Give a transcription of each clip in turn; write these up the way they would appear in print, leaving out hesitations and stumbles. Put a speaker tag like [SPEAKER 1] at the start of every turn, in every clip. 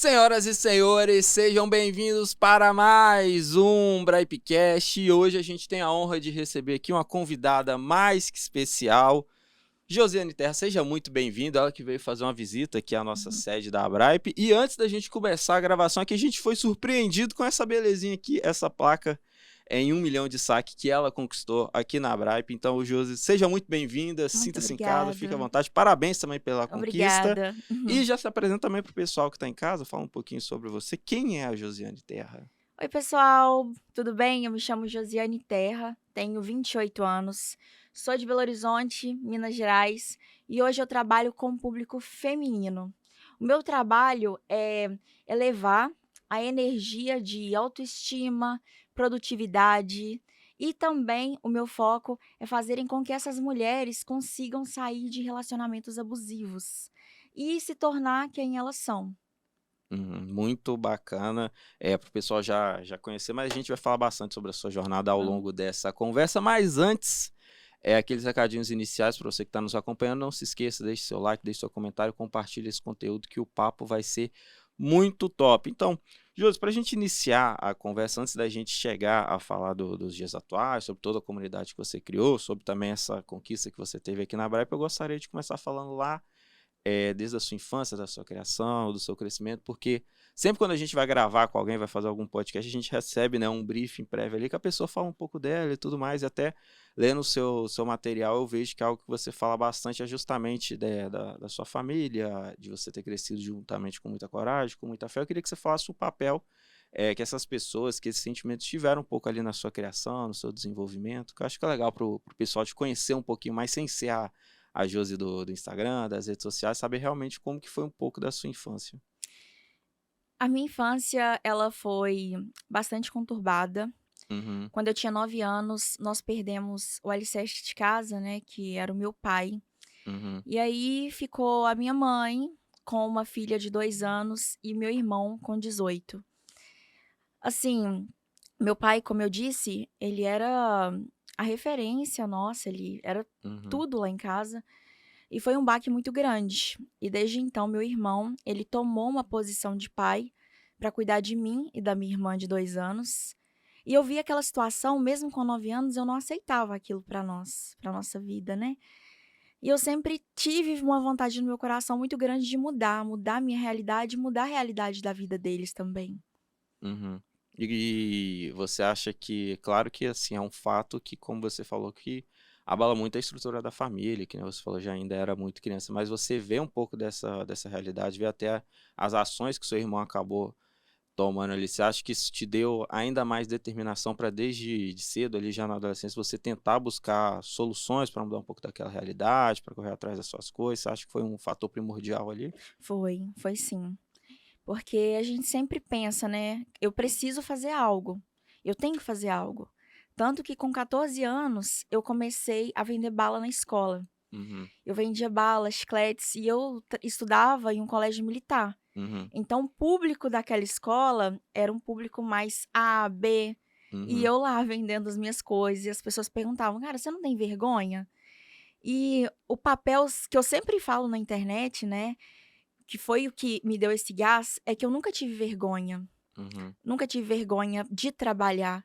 [SPEAKER 1] Senhoras e senhores, sejam bem-vindos para mais um Braipcast. E hoje a gente tem a honra de receber aqui uma convidada mais que especial, Josiane Terra. Seja muito bem-vinda, ela que veio fazer uma visita aqui à nossa sede da Abraip. E antes da gente começar a gravação aqui, a gente foi surpreendido com essa belezinha aqui, essa placa em 1 milhão de saque que ela conquistou aqui na Abraip. Então, Josi, seja muito bem-vinda,
[SPEAKER 2] Muito
[SPEAKER 1] sinta-se em casa, fique à
[SPEAKER 2] obrigada.
[SPEAKER 1] vontade. Parabéns também pela conquista.
[SPEAKER 2] Obrigada.
[SPEAKER 1] E já se apresenta também para o pessoal que está em casa, fala um pouquinho sobre você. Quem é a Josiane Terra?
[SPEAKER 2] Oi, pessoal, tudo bem? Eu me chamo Josiane Terra, tenho 28 anos, sou de Belo Horizonte, Minas Gerais, e hoje eu trabalho com o público feminino. O meu trabalho é elevar a energia de autoestima, produtividade, e também o meu foco é fazerem com que essas mulheres consigam sair de relacionamentos abusivos e se tornar quem elas são.
[SPEAKER 1] Muito bacana, para o pessoal já conhecer, mas a gente vai falar bastante sobre a sua jornada ao
[SPEAKER 2] Hã.
[SPEAKER 1] longo dessa conversa. Mas antes, aqueles recadinhos iniciais para você que está nos acompanhando, não se esqueça, deixe seu like, deixe seu comentário, compartilhe esse conteúdo que o papo vai ser muito top. Então, Josi, para a gente iniciar a conversa, antes da gente chegar a falar dos dias atuais, sobre toda a comunidade que você criou, sobre também essa conquista que você teve aqui na Braipa, eu gostaria de começar falando lá desde a sua infância, da sua criação, do seu crescimento, porque sempre quando a gente vai gravar com alguém, vai fazer algum podcast, a gente recebe, né, um briefing prévio ali, que a pessoa fala um pouco dela e tudo mais, e até lendo o seu material, eu vejo que algo que você fala bastante é justamente da sua família, de você ter crescido juntamente com muita coragem, com muita fé. Eu queria que você falasse o papel que essas pessoas, que esses sentimentos tiveram um pouco ali na sua criação, no seu desenvolvimento, que eu acho que é legal para o pessoal te conhecer um pouquinho mais, sem ser a Josi do Instagram, das redes sociais, saber realmente como que foi um pouco da sua infância.
[SPEAKER 2] A minha infância, ela foi bastante conturbada.
[SPEAKER 1] Uhum,
[SPEAKER 2] Quando eu tinha 9 anos, nós perdemos o alicerce de casa, né, que era o meu pai.
[SPEAKER 1] uhum,
[SPEAKER 2] E aí ficou a minha mãe com uma filha de 2 anos e meu irmão com 18. Assim, meu pai, como eu disse, ele era a referência nossa, ele era
[SPEAKER 1] uhum,
[SPEAKER 2] tudo lá em casa. E foi um baque muito grande. E desde então, meu irmão, ele tomou uma posição de pai para cuidar de mim e da minha irmã de 2 anos. E eu vi aquela situação, mesmo com 9 anos, eu não aceitava aquilo para nós, para nossa vida, né. E eu sempre tive uma vontade no meu coração muito grande de mudar a minha realidade, mudar a realidade da vida deles também.
[SPEAKER 1] uhum. E você acha que, claro que assim, é um fato que, como você falou, que abala muito a estrutura da família, que né, você falou já ainda era muito criança, mas você vê um pouco dessa realidade, vê até as ações que seu irmão acabou tomando ali. Você acha que isso te deu ainda mais determinação para desde de cedo, ali já na adolescência, você tentar buscar soluções para mudar um pouco daquela realidade, para correr atrás das suas coisas? Você acha que foi um fator primordial ali?
[SPEAKER 2] Foi sim. Porque a gente sempre pensa, né, eu preciso fazer algo, eu tenho que fazer algo. Tanto que com 14 anos eu comecei a vender bala na escola.
[SPEAKER 1] Uhum,
[SPEAKER 2] Eu vendia bala, chicletes e eu estudava em um colégio militar.
[SPEAKER 1] uhum,
[SPEAKER 2] Então o público daquela escola era um público mais A, B, e
[SPEAKER 1] uhum,
[SPEAKER 2] eu lá vendendo as minhas coisas e as pessoas perguntavam: "Cara, você não tem vergonha?". E o papel que eu sempre falo na internet, né, que foi o que me deu esse gás, é que eu nunca tive vergonha.
[SPEAKER 1] uhum,
[SPEAKER 2] Nunca tive vergonha de trabalhar.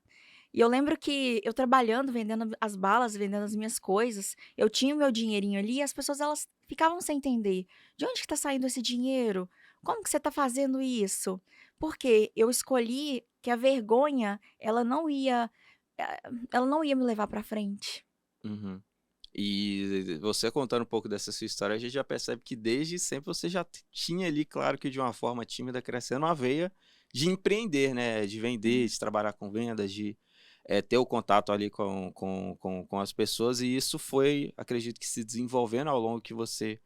[SPEAKER 2] E eu lembro que eu trabalhando, vendendo as balas, vendendo as minhas coisas, eu tinha o meu dinheirinho ali e as pessoas elas ficavam sem entender. "De onde que tá saindo esse dinheiro? Como que você tá fazendo isso?". Porque eu escolhi que a vergonha, eh, ela não ia me levar pra frente.
[SPEAKER 1] uhum. E você contando um pouco dessa sua história, a gente já percebe que desde sempre você já tinha ali, claro que de uma forma tímida, crescendo a veia de empreender, né? De vender,
[SPEAKER 2] Hum.
[SPEAKER 1] de trabalhar com vendas, de ter o contato ali com as pessoas. E isso foi, acredito que se desenvolvendo ao longo que você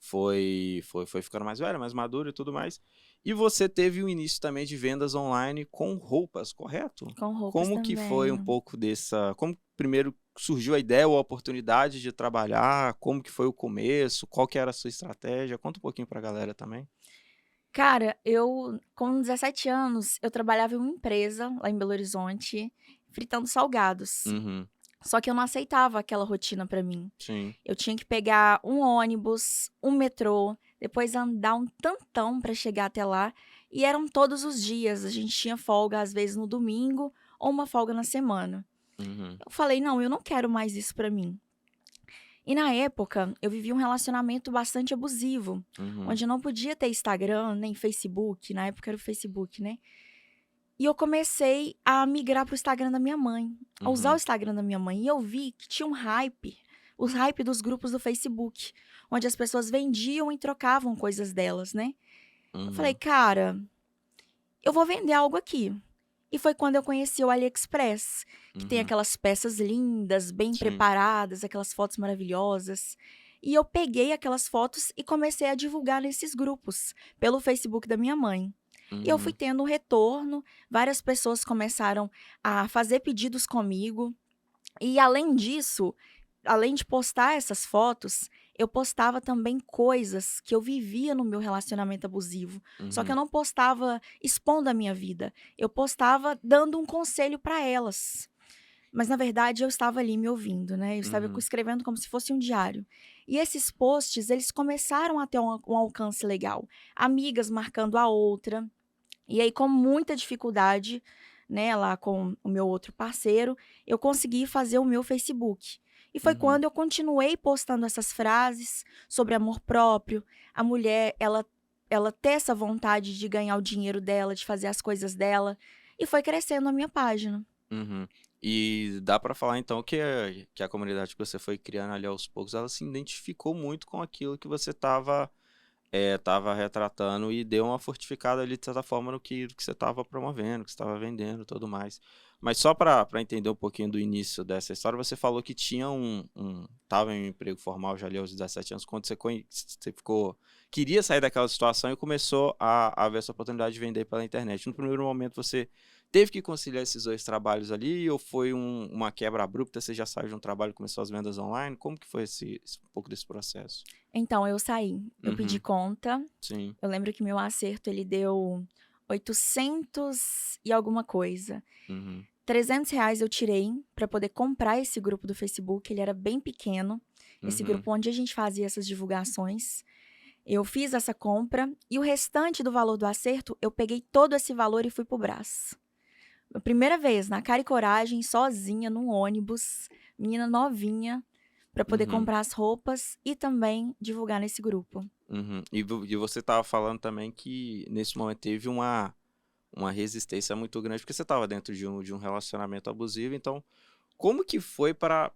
[SPEAKER 1] foi ficando mais velho, mais maduro e tudo mais. E você teve o início também de vendas online com roupas, correto?
[SPEAKER 2] Com roupas
[SPEAKER 1] Como que foi um
[SPEAKER 2] também.
[SPEAKER 1] pouco dessa, como primeiro surgiu a ideia ou a oportunidade de trabalhar? Como que foi o começo? Qual que era a sua estratégia? Conta um pouquinho pra galera também.
[SPEAKER 2] Cara, eu com 17 anos, eu trabalhava em uma empresa lá em Belo Horizonte, fritando salgados.
[SPEAKER 1] Uhum,
[SPEAKER 2] Só que eu não aceitava aquela rotina pra mim.
[SPEAKER 1] sim.
[SPEAKER 2] Eu tinha que pegar um ônibus, um metrô, depois andar um tantão pra chegar até lá, e eram todos os dias. A gente tinha folga, às vezes, no domingo ou uma folga na semana.
[SPEAKER 1] Uhum.
[SPEAKER 2] Eu falei: "Não, eu não quero mais isso pra mim". E na época, eu vivia um relacionamento bastante abusivo,
[SPEAKER 1] Uhum.
[SPEAKER 2] onde eu não podia ter Instagram, nem Facebook, na época era o Facebook, né. E eu comecei a migrar para o Instagram da minha mãe, a usar o
[SPEAKER 1] Uhum.
[SPEAKER 2] Instagram da minha mãe, e eu vi que tinha um hype, os hype dos grupos do Facebook, onde as pessoas vendiam e trocavam coisas delas, né. Eu falei:
[SPEAKER 1] Uhum.
[SPEAKER 2] "Cara, eu vou vender algo aqui". E foi quando eu conheci o AliExpress, que tem
[SPEAKER 1] Uhum.
[SPEAKER 2] aquelas peças lindas, bem
[SPEAKER 1] Sim.
[SPEAKER 2] preparadas, aquelas fotos maravilhosas. E eu peguei aquelas fotos e comecei a divulgar nesses grupos, pelo Facebook da minha mãe. E eu fui
[SPEAKER 1] Uhum.
[SPEAKER 2] tendo um retorno, várias pessoas começaram a fazer pedidos comigo. E além disso, além de postar essas fotos, eu postava também coisas que eu vivia no meu relacionamento abusivo. Só que eu
[SPEAKER 1] Uhum.
[SPEAKER 2] não postava expondo a minha vida, eu postava dando um conselho para elas. Mas na verdade eu estava ali me ouvindo, né, eu estava
[SPEAKER 1] Uhum.
[SPEAKER 2] escrevendo como se fosse um diário. E esses posts, eles começaram a ter um alcance legal, amigas marcando a outra, e aí, com muita dificuldade, né, lá com o meu outro parceiro, eu consegui fazer o meu Facebook. E foi
[SPEAKER 1] Uhum.
[SPEAKER 2] quando eu continuei postando essas frases sobre amor próprio, a mulher, ela ter essa vontade de ganhar o dinheiro dela, de fazer as coisas dela, e foi crescendo a minha página.
[SPEAKER 1] Uhum. E dá pra falar então que a comunidade que você foi criando ali aos poucos, ela se identificou muito com aquilo que você estava retratando e deu uma fortificada ali, de certa forma, no que você estava promovendo, que você estava vendendo e tudo mais. Mas só para entender um pouquinho do início dessa história, você falou que tinha estava em um emprego formal já ali aos 17 anos, quando você queria sair daquela situação e começou a ver essa oportunidade de vender pela internet. No primeiro momento, você teve que conciliar esses dois trabalhos ali, ou foi uma quebra abrupta, você já saiu de um trabalho e começou as vendas online? Como que foi um pouco desse processo?
[SPEAKER 2] Então eu saí, eu pedi
[SPEAKER 1] Uhum,
[SPEAKER 2] conta,
[SPEAKER 1] sim.
[SPEAKER 2] eu lembro que meu acerto ele deu 800 e alguma coisa.
[SPEAKER 1] Uhum,
[SPEAKER 2] R$ 300 eu tirei para poder comprar esse grupo do Facebook, ele era bem pequeno, esse
[SPEAKER 1] uhum,
[SPEAKER 2] grupo onde a gente fazia essas divulgações. Eu fiz essa compra e o restante do valor do acerto, eu peguei todo esse valor e fui para o Brás. A primeira vez, na cara e coragem, sozinha, num ônibus, menina novinha, para poder
[SPEAKER 1] uhum,
[SPEAKER 2] comprar as roupas e também divulgar nesse grupo.
[SPEAKER 1] uhum. E você estava falando também que nesse momento teve uma resistência muito grande, porque você estava dentro de um relacionamento abusivo, então como que foi para,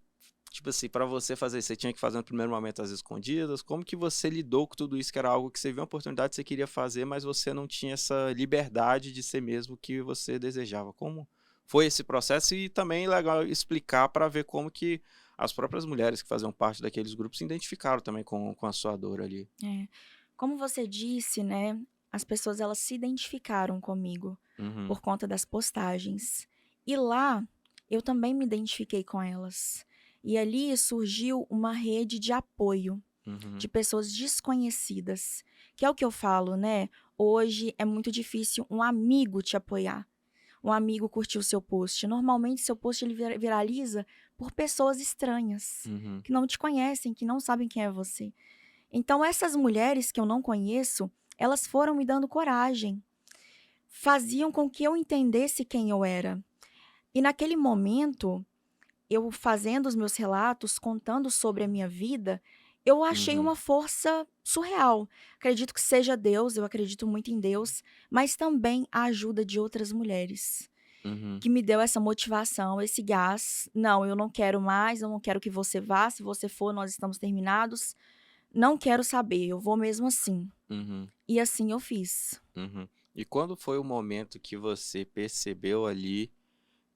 [SPEAKER 1] tipo assim, para você fazer isso? Você tinha que fazer no primeiro momento às escondidas? Como que você lidou com tudo isso, que era algo que você viu uma oportunidade que você queria fazer, mas você não tinha essa liberdade de ser mesmo o que você desejava? Como foi esse processo? E também é legal explicar para ver como que as próprias mulheres que faziam parte daqueles grupos se identificaram também com a sua dor ali.
[SPEAKER 2] É. Como você disse, né, as pessoas elas se identificaram comigo
[SPEAKER 1] Uhum,
[SPEAKER 2] por conta das postagens. E lá eu também me identifiquei com elas. E ali surgiu uma rede de apoio
[SPEAKER 1] uhum,
[SPEAKER 2] de pessoas desconhecidas, que é o que eu falo, né? Hoje é muito difícil um amigo te apoiar, um amigo curtir o seu post. Normalmente seu post ele viraliza por pessoas estranhas,
[SPEAKER 1] uhum,
[SPEAKER 2] que não te conhecem, que não sabem quem é você. Então essas mulheres que eu não conheço, elas foram me dando coragem, faziam com que eu entendesse quem eu era. E naquele momento, eu fazendo os meus relatos, contando sobre a minha vida, eu achei
[SPEAKER 1] uhum,
[SPEAKER 2] uma força surreal. Acredito que seja Deus, eu acredito muito em Deus, mas também a ajuda de outras mulheres,
[SPEAKER 1] uhum,
[SPEAKER 2] que me deu essa motivação, esse gás. Não, eu não quero mais, eu não quero que você vá, se você for, nós estamos terminados. Não quero saber, eu vou mesmo assim.
[SPEAKER 1] uhum.
[SPEAKER 2] E assim eu fiz.
[SPEAKER 1] Uhum. E quando foi o momento que você percebeu ali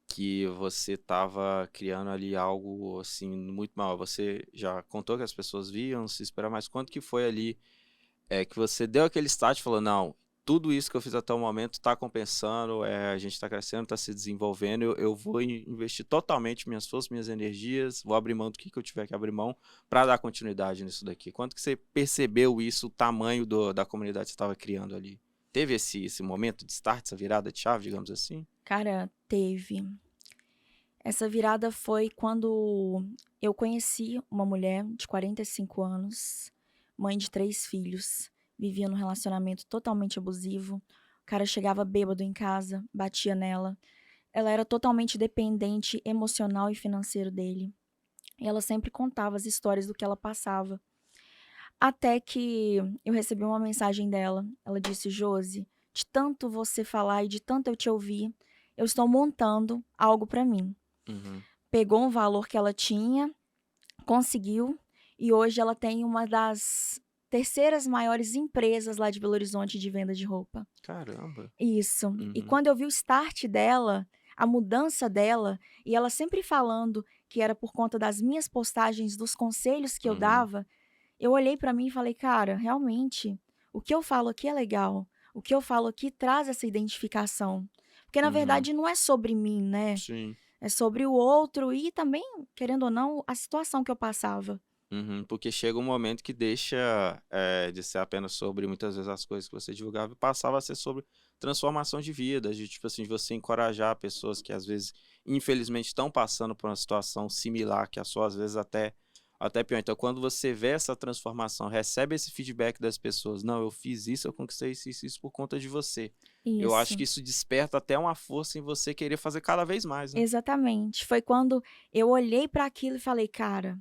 [SPEAKER 1] que você estava criando ali algo assim muito mal? Você já contou que as pessoas viam, se esperar, mas quando que foi ali que você deu aquele start e falou, não, tudo isso que eu fiz até o momento está compensando, a gente está crescendo, está se desenvolvendo, eu vou investir totalmente minhas forças, minhas energias, vou abrir mão do que eu tiver que abrir mão para dar continuidade nisso daqui. Quando que você percebeu isso, o tamanho da comunidade que você estava criando ali? Teve esse momento de start, essa virada de chave, digamos assim?
[SPEAKER 2] Cara, teve. Essa virada foi quando eu conheci uma mulher de 45 anos, mãe de 3 filhos, vivia num relacionamento totalmente abusivo. O cara chegava bêbado em casa, batia nela. Ela era totalmente dependente emocional e financeiro dele. E ela sempre contava as histórias do que ela passava. Até que eu recebi uma mensagem dela. Ela disse: Josi, de tanto você falar e de tanto eu te ouvir, eu estou montando algo pra mim.
[SPEAKER 1] Uhum.
[SPEAKER 2] Pegou um valor que ela tinha, conseguiu, e hoje ela tem uma das terceiras maiores empresas lá de Belo Horizonte de venda de roupa.
[SPEAKER 1] Caramba.
[SPEAKER 2] Isso. E
[SPEAKER 1] Uhum.
[SPEAKER 2] quando eu vi o start dela, a mudança dela, e ela sempre falando que era por conta das minhas postagens, dos conselhos que eu
[SPEAKER 1] Uhum.
[SPEAKER 2] dava, eu olhei pra mim e falei: "Cara, realmente, o que eu falo aqui é legal. O que eu falo aqui traz essa identificação". Porque na
[SPEAKER 1] Uhum.
[SPEAKER 2] verdade não é sobre mim, né,
[SPEAKER 1] Sim.
[SPEAKER 2] é sobre o outro e também, querendo ou não, a situação que eu passava.
[SPEAKER 1] Uhum. Porque chega um momento que deixa, de ser apenas sobre muitas vezes as coisas que você divulgava e passava a ser sobre transformação de vida, de tipo assim, de você encorajar pessoas que às vezes, infelizmente, estão passando por uma situação similar que a sua, às vezes até pior. Então, quando você vê essa transformação, recebe esse feedback das pessoas: "Não, eu fiz isso, eu conquistei isso por conta de você". Eu acho
[SPEAKER 2] Isso.
[SPEAKER 1] que isso desperta até uma força em você querer fazer cada vez mais, né?
[SPEAKER 2] Exatamente. Foi quando eu olhei para aquilo e falei: "Cara,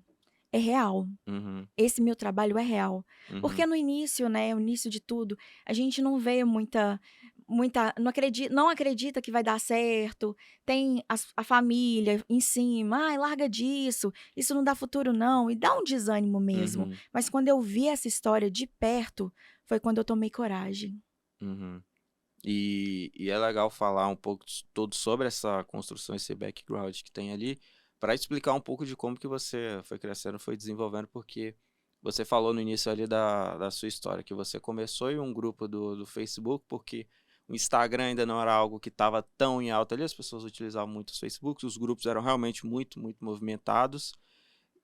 [SPEAKER 2] é real.
[SPEAKER 1] Uhum.
[SPEAKER 2] Esse meu trabalho é real". Porque
[SPEAKER 1] Uhum.
[SPEAKER 2] no início, né, o início de tudo, a gente não vê muita não acredita que vai dar certo, tem a família em cima: "Ai, larga disso, isso não dá futuro não", e dá um desânimo mesmo.
[SPEAKER 1] Uhum.
[SPEAKER 2] Mas quando eu vi essa história de perto, foi quando eu tomei coragem.
[SPEAKER 1] Uhum. E é legal falar um pouco todo sobre essa construção, esse background que tem ali, para explicar um pouco de como que você foi crescendo, foi desenvolvendo, porque você falou no início ali da sua história, que você começou em um grupo do Facebook, porque o Instagram ainda não era algo que estava tão em alta ali, as pessoas utilizavam muito os Facebooks, os grupos eram realmente muito movimentados,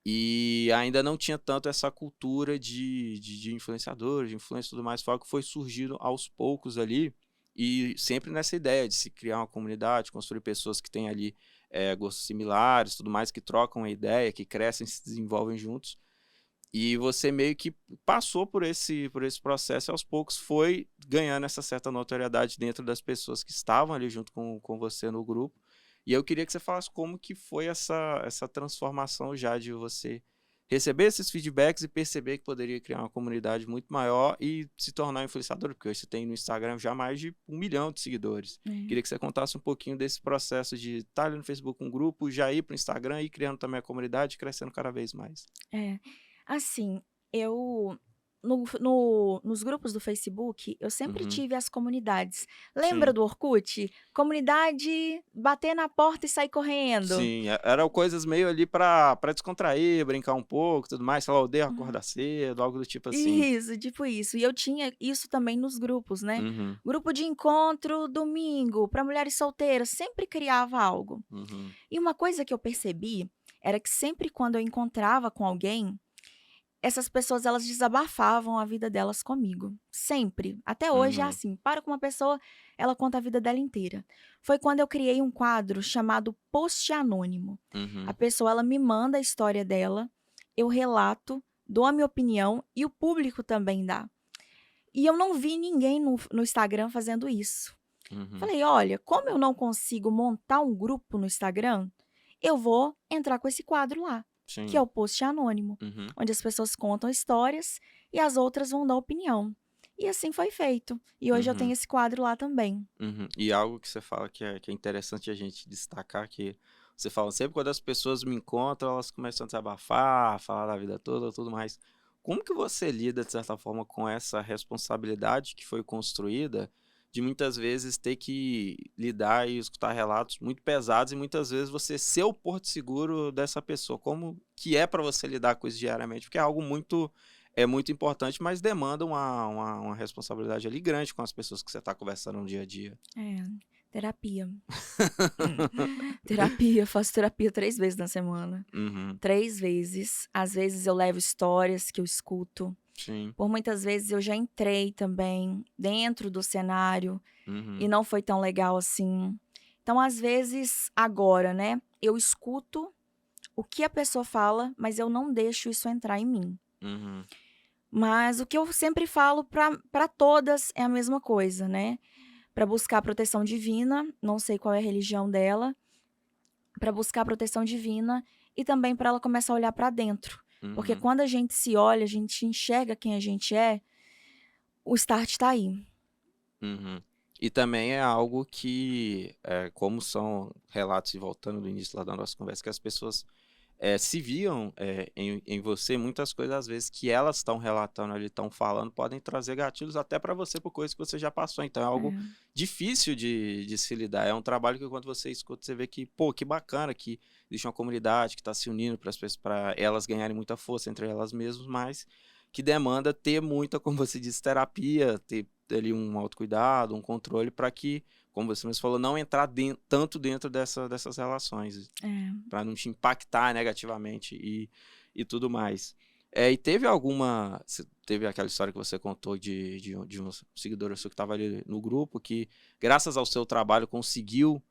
[SPEAKER 1] e ainda não tinha tanto essa cultura de influenciadores, de influência e tudo mais, foi algo que foi surgindo aos poucos ali, e sempre nessa ideia de se criar uma comunidade, construir pessoas que têm ali gostos similares, tudo mais, que trocam a ideia, que crescem, se desenvolvem juntos. E você meio que passou por esse processo e aos poucos foi ganhando essa certa notoriedade dentro das pessoas que estavam ali junto com você no grupo. E eu queria que você falasse como que foi essa transformação já de você receber esses feedbacks e perceber que poderia criar uma comunidade muito maior e se tornar influenciador, porque hoje você tem no Instagram já mais de 1 milhão de seguidores.
[SPEAKER 2] É.
[SPEAKER 1] Queria que você contasse um pouquinho desse processo de estar ali no Facebook um grupo, já ir para o Instagram e criando também a comunidade e crescendo cada vez mais.
[SPEAKER 2] É. Assim, eu nos grupos do Facebook, eu sempre
[SPEAKER 1] Uhum.
[SPEAKER 2] tive as comunidades. Lembra
[SPEAKER 1] Sim,
[SPEAKER 2] do Orkut? Comunidade bater na porta e sair correndo.
[SPEAKER 1] sim, eram coisas meio ali pra descontrair, brincar um pouco, tudo mais, sei lá, odeio
[SPEAKER 2] Hum.
[SPEAKER 1] acordar cedo, algo do tipo assim.
[SPEAKER 2] Isso, tipo isso. E eu tinha isso também nos grupos, né.
[SPEAKER 1] Uhum,
[SPEAKER 2] Grupo de encontro domingo para mulheres solteiras, sempre criava algo.
[SPEAKER 1] uhum,
[SPEAKER 2] E uma coisa que eu percebi, era que sempre quando eu encontrava com alguém, essas pessoas elas desabafavam a vida delas comigo, sempre. Até hoje é
[SPEAKER 1] uhum,
[SPEAKER 2] assim, paro com uma pessoa, ela conta a vida dela inteira. Foi quando eu criei um quadro chamado Post Anônimo. A
[SPEAKER 1] uhum,
[SPEAKER 2] pessoa ela me manda a história dela, eu relato, dou a minha opinião e o público também dá. E eu não vi ninguém no Instagram fazendo isso.
[SPEAKER 1] uhum.
[SPEAKER 2] Falei: "Olha, como eu não consigo montar um grupo no Instagram, eu vou entrar com esse quadro lá, que é
[SPEAKER 1] Sim.
[SPEAKER 2] o post anônimo,
[SPEAKER 1] Uhum,
[SPEAKER 2] onde as pessoas contam histórias e as outras vão dar opinião". E assim foi feito. E hoje eu tenho
[SPEAKER 1] uhum,
[SPEAKER 2] esse quadro lá também.
[SPEAKER 1] uhum. E algo que você fala que é interessante a gente destacar, que você fala sempre quando as pessoas me encontram, elas começam a desabafar, falar da vida toda, tudo mais. Como que você lida, de certa forma, com essa responsabilidade que foi construída, de muitas vezes ter que lidar e escutar relatos muito pesados e muitas vezes você ser o porto seguro dessa pessoa? Como que é para você lidar com isso diariamente? Porque é algo muito importante, mas demanda uma responsabilidade ali grande com as pessoas que você está conversando no dia a dia.
[SPEAKER 2] É, terapia. Terapia, faço terapia 3 vezes na semana.
[SPEAKER 1] Uhum,
[SPEAKER 2] 3 vezes. Às vezes eu levo histórias que eu escuto.
[SPEAKER 1] sim,
[SPEAKER 2] Por muitas vezes eu já entrei também dentro do cenário e
[SPEAKER 1] uhum,
[SPEAKER 2] não foi tão legal assim. Então, às vezes, agora, né, eu escuto o que a pessoa fala, mas eu não deixo isso entrar em mim.
[SPEAKER 1] uhum,
[SPEAKER 2] Mas o que eu sempre falo para todas é a mesma coisa, né. para buscar proteção divina, não sei qual é a religião dela, para buscar proteção divina e também para ela começar a olhar para dentro. Porque
[SPEAKER 1] Uhum.
[SPEAKER 2] quando a gente se olha, a gente enxerga quem a gente é, o start está aí.
[SPEAKER 1] Uhum. E também é algo que, como são relatos, e voltando do início lá da nossa conversa, que as pessoas se viam em você, muitas coisas às vezes que elas estão relatando ali, estão falando, podem trazer gatilhos até para você por coisas que você já passou. Então é algo
[SPEAKER 2] É,
[SPEAKER 1] difícil de se lidar. É um trabalho que quando você escuta, você vê que, pô, que bacana que existe uma comunidade que está se unindo para elas ganharem muita força entre elas mesmas, mas que demanda ter muita, como você disse, terapia, ter ali um autocuidado, um controle para que, como você mesmo falou, não entrar tanto dentro dessas relações
[SPEAKER 2] é.
[SPEAKER 1] para não te impactar negativamente e tudo mais. E teve alguma. Teve aquela história que você contou de um seguidor seu que estava ali no grupo, que, graças ao seu trabalho, conseguiu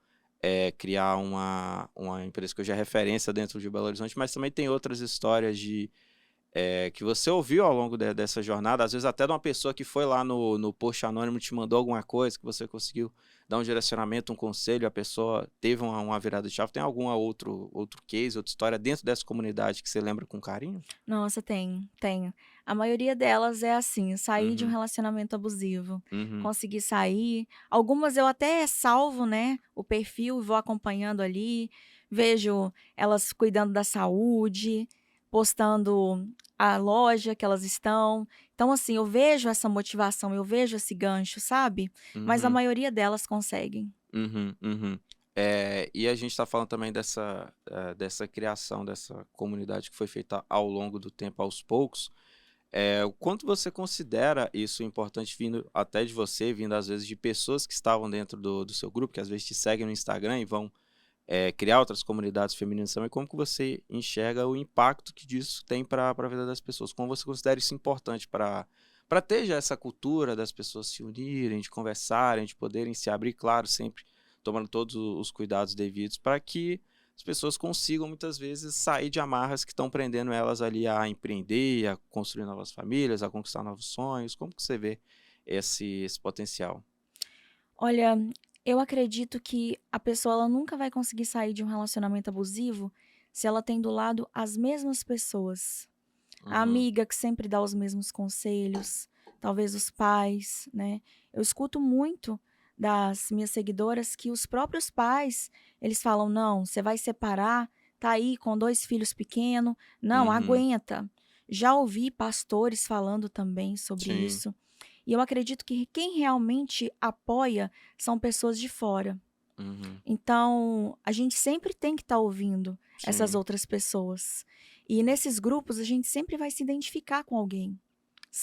[SPEAKER 1] criar uma empresa que hoje é referência dentro de Belo Horizonte, mas também tem outras histórias que você ouviu ao longo dessa jornada, às vezes até de uma pessoa que foi lá no post anônimo, te mandou alguma coisa, que você conseguiu dar um direcionamento, um conselho, a pessoa teve uma virada de chave. Tem algum outro case, outra história dentro dessa comunidade que você lembra com carinho?
[SPEAKER 2] Nossa, tenho. A maioria delas é assim, sair de um
[SPEAKER 1] Uhum,
[SPEAKER 2] relacionamento abusivo,
[SPEAKER 1] uhum,
[SPEAKER 2] conseguir sair. Algumas eu até salvo, né, o perfil e vou acompanhando ali, vejo elas cuidando da saúde, postando a loja que elas estão. Então, assim, eu vejo essa motivação, eu vejo esse gancho, sabe? Mas a
[SPEAKER 1] uhum,
[SPEAKER 2] maioria delas conseguem.
[SPEAKER 1] uhum, uhum. E a gente está falando também dessa criação, dessa comunidade que foi feita ao longo do tempo, aos poucos. O quanto você considera isso importante, vindo até de você, vindo às vezes de pessoas que estavam dentro do seu grupo, que às vezes te seguem no Instagram e vão criar outras comunidades femininas também, como que você enxerga o impacto que disso tem para a vida das pessoas? Como você considera isso importante para ter já essa cultura das pessoas se unirem, de conversarem, de poderem se abrir, claro, sempre tomando todos os cuidados devidos para que as pessoas consigam muitas vezes sair de amarras que estão prendendo elas ali a empreender, a construir novas famílias, a conquistar novos sonhos. Como que você vê esse potencial?
[SPEAKER 2] Olha, eu acredito que a pessoa ela nunca vai conseguir sair de um relacionamento abusivo se ela tem do lado as mesmas pessoas. A
[SPEAKER 1] Uhum,
[SPEAKER 2] amiga que sempre dá os mesmos conselhos, talvez os pais, né? Eu escuto muito das minhas seguidoras que os próprios pais, eles falam: "Não, você vai separar, tá aí com 2 filhos pequenos, não,
[SPEAKER 1] uhum,
[SPEAKER 2] aguenta". Já ouvi pastores falando também sobre
[SPEAKER 1] sim,
[SPEAKER 2] isso. E eu acredito que quem realmente apoia são pessoas de fora.
[SPEAKER 1] uhum,
[SPEAKER 2] Então, a gente sempre tem que estar ouvindo essas
[SPEAKER 1] sim,
[SPEAKER 2] outras pessoas. E nesses grupos a gente sempre vai se identificar com alguém.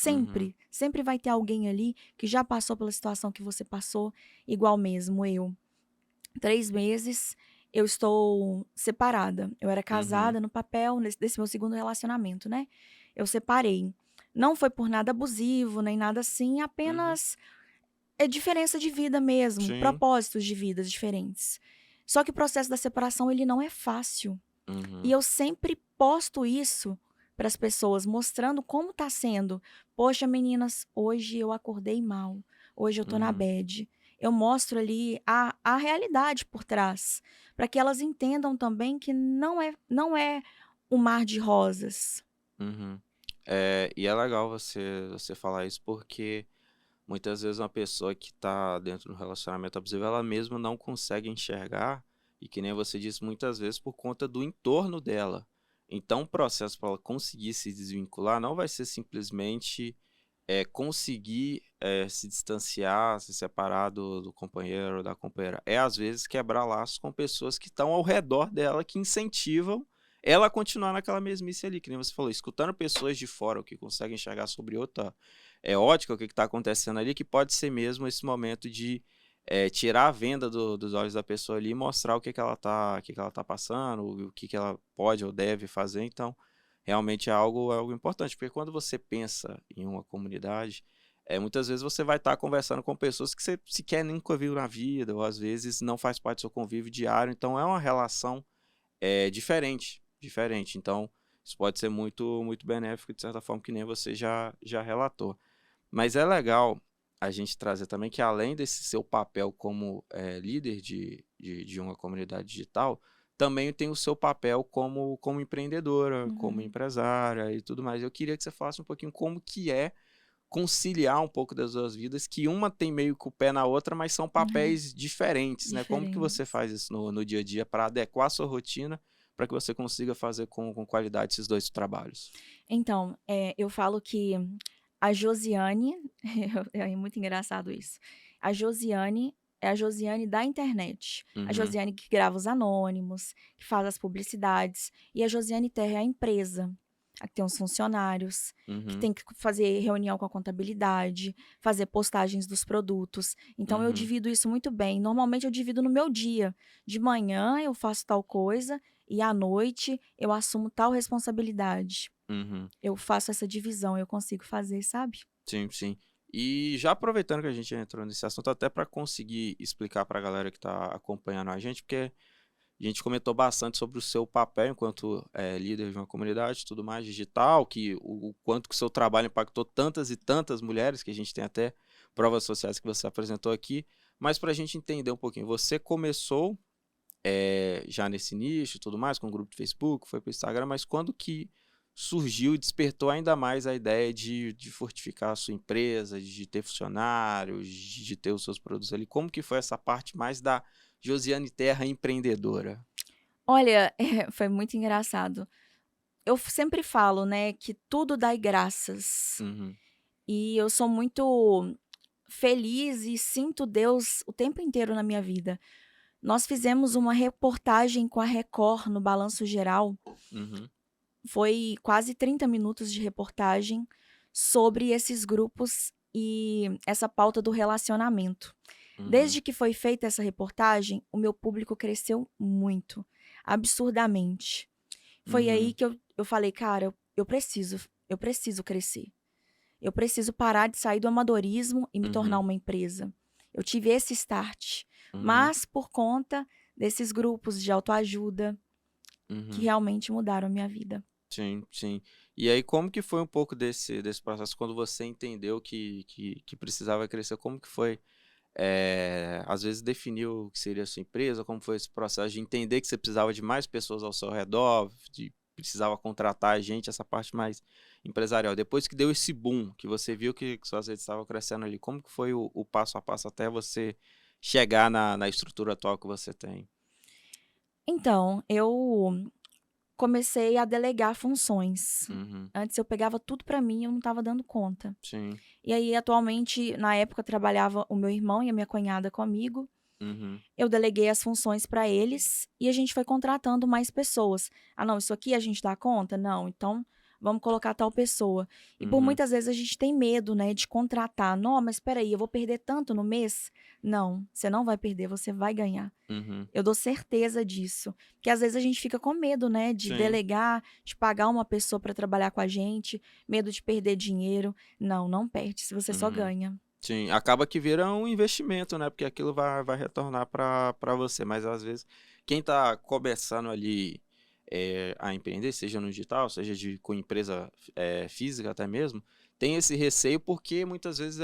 [SPEAKER 1] uhum,
[SPEAKER 2] Sempre. Sempre vai ter alguém ali que já passou pela situação que você passou, igual mesmo eu. 3 meses eu estou separada. Eu era
[SPEAKER 1] uhum,
[SPEAKER 2] casada no papel desse meu segundo relacionamento, né? Eu separei. Não foi por nada abusivo, nem nada assim,
[SPEAKER 1] uhum,
[SPEAKER 2] apenas é diferença de vida mesmo,
[SPEAKER 1] sim,
[SPEAKER 2] propósitos de vidas diferentes. Só que o processo da separação ele não é fácil. E
[SPEAKER 1] uhum,
[SPEAKER 2] eu sempre posto isso para as pessoas, mostrando como tá sendo. Poxa, meninas, hoje eu acordei mal. Hoje eu tô na
[SPEAKER 1] uhum,
[SPEAKER 2] bad. Eu mostro ali a realidade por trás, para que elas entendam também que não é um mar de rosas.
[SPEAKER 1] uhum. E é legal você falar isso porque muitas vezes uma pessoa que está dentro de um relacionamento abusivo, ela mesma não consegue enxergar, e que nem você disse, muitas vezes por conta do entorno dela. Então, o processo para ela conseguir se desvincular não vai ser simplesmente conseguir se distanciar, se separar do companheiro ou da companheira. É, às vezes, quebrar laços com pessoas que estão ao redor dela, que incentivam ela a continuar naquela mesmice ali, que nem você falou, escutando pessoas de fora, o que conseguem enxergar sobre outra ótica, o que está acontecendo ali, que pode ser mesmo esse momento de tirar a venda dos olhos da pessoa ali e mostrar o que ela tá passando, o que ela pode ou deve fazer. Então, realmente é algo importante, porque quando você pensa em uma comunidade, muitas vezes você vai estar conversando com pessoas que você sequer nunca viu na vida, ou às vezes não faz parte do seu convívio diário, então é uma relação diferente, diferente. Então, isso pode ser muito, muito benéfico, de certa forma, que nem você já relatou. Mas é legal a gente trazer também que além desse seu papel como líder de uma comunidade digital, também tem o seu papel como empreendedora, como
[SPEAKER 2] Uhum.
[SPEAKER 1] empresária e tudo mais. Eu queria que você falasse um pouquinho como que é conciliar um pouco das duas vidas, que uma tem meio que o pé na outra, mas são papéis diferentes, né? Como que você
[SPEAKER 2] Diferentes.
[SPEAKER 1] faz isso no dia a dia para adequar a sua rotina para que você consiga fazer com qualidade esses dois trabalhos?
[SPEAKER 2] Então, eu falo que a Josiane é muito engraçado isso. A Josiane é a Josiane da internet. A
[SPEAKER 1] Uhum,
[SPEAKER 2] Josiane que grava os anônimos, que faz as publicidades, e a Josiane Terra é a empresa, a que tem os funcionários, que
[SPEAKER 1] uhum,
[SPEAKER 2] tem que fazer reunião com a contabilidade, fazer postagens dos produtos. Então eu
[SPEAKER 1] uhum,
[SPEAKER 2] divido isso muito bem. Normalmente eu divido no meu dia. De manhã eu faço tal coisa e à noite eu assumo tal responsabilidade.
[SPEAKER 1] uhum.
[SPEAKER 2] Eu faço essa divisão, eu consigo fazer, sabe?
[SPEAKER 1] Sim, sim. E já aproveitando que a gente entrou nesse assunto, até para conseguir explicar para a galera que está acompanhando a gente, porque a gente comentou bastante sobre o seu papel enquanto líder de uma comunidade, tudo mais digital, que o quanto que o seu trabalho impactou tantas e tantas mulheres, que a gente tem até provas sociais que você apresentou aqui, mas para a gente entender um pouquinho, você começou já nesse nicho e tudo mais, com o grupo de Facebook, foi para o Instagram, mas quando que surgiu e despertou ainda mais a ideia de fortificar a sua empresa, de ter funcionários, de ter os seus produtos ali? Como que foi essa parte mais da Josiane Terra empreendedora?
[SPEAKER 2] Olha, foi muito engraçado. Eu sempre falo, né, que tudo dai graças.
[SPEAKER 1] Uhum,
[SPEAKER 2] E eu sou muito feliz e sinto Deus o tempo inteiro na minha vida. Nós fizemos uma reportagem com a Record no Balanço Geral.
[SPEAKER 1] uhum,
[SPEAKER 2] Foi quase 30 minutos de reportagem sobre esses grupos e essa pauta do relacionamento.
[SPEAKER 1] uhum,
[SPEAKER 2] Desde que foi feita essa reportagem, o meu público cresceu muito, absurdamente. Foi aí
[SPEAKER 1] uhum,
[SPEAKER 2] que eu falei: "Cara, eu preciso crescer. Eu preciso parar de sair do amadorismo e me tornar
[SPEAKER 1] uhum,
[SPEAKER 2] uma empresa". Eu tive esse start,
[SPEAKER 1] uhum,
[SPEAKER 2] mas por conta desses grupos de autoajuda que
[SPEAKER 1] uhum.
[SPEAKER 2] realmente mudaram a minha vida.
[SPEAKER 1] Sim, sim. E aí, como que foi um pouco desse processo quando você entendeu que precisava crescer? Como que foi, às vezes, definir o que seria a sua empresa? Como foi esse processo de entender que você precisava de mais pessoas ao seu redor, de precisava contratar gente, essa parte mais empresarial? Depois que deu esse boom, que você viu que suas redes estavam crescendo ali, como que foi o passo a passo até você chegar na estrutura atual que você tem?
[SPEAKER 2] Então, eu comecei a delegar funções.
[SPEAKER 1] Uhum,
[SPEAKER 2] Antes eu pegava tudo pra mim e eu não estava dando conta.
[SPEAKER 1] sim.
[SPEAKER 2] E aí, atualmente, na época, trabalhava o meu irmão e a minha cunhada comigo.
[SPEAKER 1] Uhum,
[SPEAKER 2] Eu deleguei as funções para eles e a gente foi contratando mais pessoas. "Ah, não, isso aqui a gente dá conta? Não, então vamos colocar tal pessoa". E por
[SPEAKER 1] uhum,
[SPEAKER 2] muitas vezes a gente tem medo, né, de contratar. "Não, mas espera aí, eu vou perder tanto no mês?". Não, você não vai perder, você vai ganhar.
[SPEAKER 1] uhum.
[SPEAKER 2] Eu dou certeza disso. Porque às vezes a gente fica com medo, né, de
[SPEAKER 1] Sim.
[SPEAKER 2] delegar, de pagar uma pessoa para trabalhar com a gente, medo de perder dinheiro. Não, não perde, se você só
[SPEAKER 1] Uhum.
[SPEAKER 2] ganha.
[SPEAKER 1] Sim, acaba que vira um investimento, né, porque aquilo vai retornar para você, mas às vezes quem está começando ali, a empreender, seja no digital, seja com empresa, física até mesmo, tem esse receio porque muitas vezes